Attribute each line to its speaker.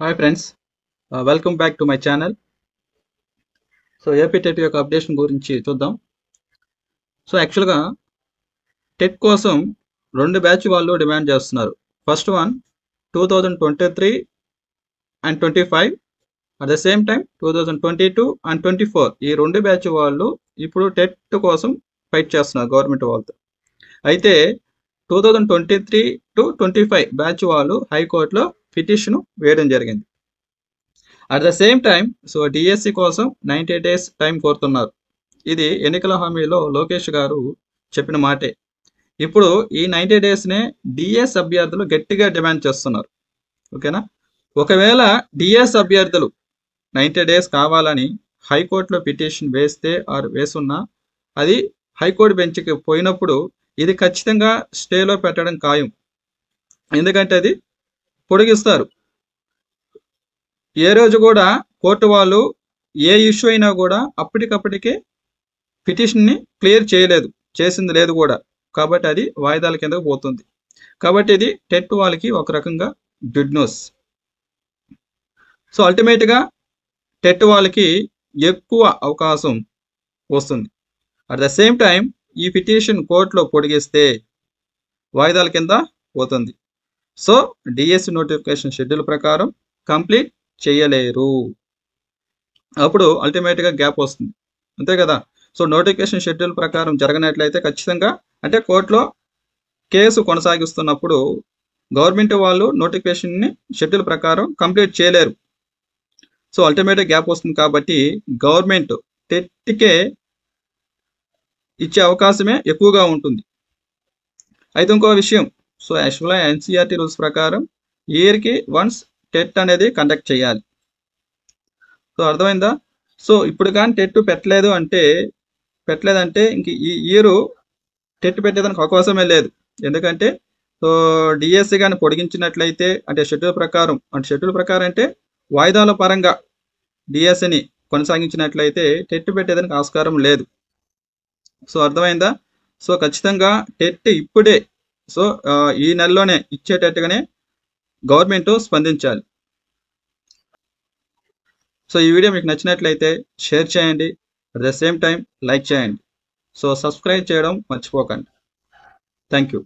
Speaker 1: Hi friends, welcome back to my channel. So AP TET యొక్క updation గురించి చూద్దాం. So యాక్చువల్గా టెట్ కోసం రెండు బ్యాచ్ వాళ్ళు డిమాండ్ చేస్తున్నారు. First one 2023 and 25, at the same time 2022 and 24. ఈ రెండు బ్యాచ్ వాళ్ళు ఇప్పుడు టెట్ కోసం ఫైట్ చేస్తున్నారు గవర్నమెంట్ వాళ్ళతో. అయితే 2023 to 25 బ్యాచ్ వాళ్ళు హైకోర్టులో పిటిషన్ వేయడం జరిగింది. At the same time so DSC కోసం 90 days టైం కోరుతున్నారు. ఇది ఎన్నికల హామీలో లోకేష్ గారు చెప్పిన మాటే. ఇప్పుడు ఈ 90 daysనే డిఎస్ అభ్యర్థులు గట్టిగా డిమాండ్ చేస్తున్నారు. ఓకేనా, ఒకవేళ డిఎస్ అభ్యర్థులు 90 days కావాలని హైకోర్టులో పిటిషన్ వేస్తే ఆర్ వేసున్నా అది హైకోర్టు బెంచ్కి పోయినప్పుడు ఇది ఖచ్చితంగా స్టేలో పెట్టడం ఖాయం. ఎందుకంటే అది పొడిగిస్తారు. ఏ రోజు కూడా కోర్టు వాళ్ళు ఏ ఇష్యూ అయినా కూడా అప్పటికప్పటికే పిటిషన్ని క్లియర్ చేసింది లేదు కూడా. కాబట్టి అది వాయిదాల కిందకు పోతుంది. కాబట్టి ఇది టెట్ వాళ్ళకి ఒక రకంగా గుడ్ న్యూస్. సో అల్టిమేట్గా టెట్ వాళ్ళకి ఎక్కువ అవకాశం వస్తుంది. అట్ ద సేమ్ టైం ఈ పిటిషన్ కోర్టులో పొడిగిస్తే వాయిదాల కింద పోతుంది. సో డిఎస్సి నోటిఫికేషన్ షెడ్యూల్ ప్రకారం కంప్లీట్ చేయలేరు. అప్పుడు అల్టిమేట్గా గ్యాప్ వస్తుంది, అంతే కదా. సో నోటిఫికేషన్ షెడ్యూల్ ప్రకారం జరగనట్లయితే ఖచ్చితంగా అంటే కోర్టులో కేసు కొనసాగిస్తున్నప్పుడు గవర్నమెంట్ వాళ్ళు నోటిఫికేషన్ని షెడ్యూల్ ప్రకారం కంప్లీట్ చేయలేరు. సో అల్టిమేట్గా గ్యాప్ వస్తుంది. కాబట్టి గవర్నమెంట్ టెట్కే ఇచ్చే అవకాశమే ఎక్కువగా ఉంటుంది. అయితే ఇంకో విషయం, సో యాక్చువల్గా ఎన్సీఆర్టీ రూల్స్ ప్రకారం ఇయర్కి వన్స్ టెట్ అనేది కండక్ట్ చేయాలి. సో అర్థమైందా. సో ఇప్పుడు కానీ టెట్ పెట్టలేదంటే ఇంక ఈ ఇయర్ టెట్ పెట్టేదానికి అవకాశమే లేదు. ఎందుకంటే సో డిఎస్సి కానీ పొడిగించినట్లయితే అంటే షెడ్యూల్ ప్రకారం అంటే వాయిదాల పరంగా డిఎస్సిని కొనసాగించినట్లయితే టెట్ పెట్టేదానికి ఆస్కారం లేదు. సో అర్థమైందా. సో ఖచ్చితంగా టెట్ ఇప్పుడే సో ఈ నెలలోనే ఇచ్చేటట్టుగానే గవర్నమెంట్ స్పందించాలి. సో ఈ వీడియో మీకు నచ్చినట్లయితే షేర్ చేయండి, at the same time like చేయండి. సో సబ్స్క్రైబ్ చేయడం మర్చిపోకండి. Thank you.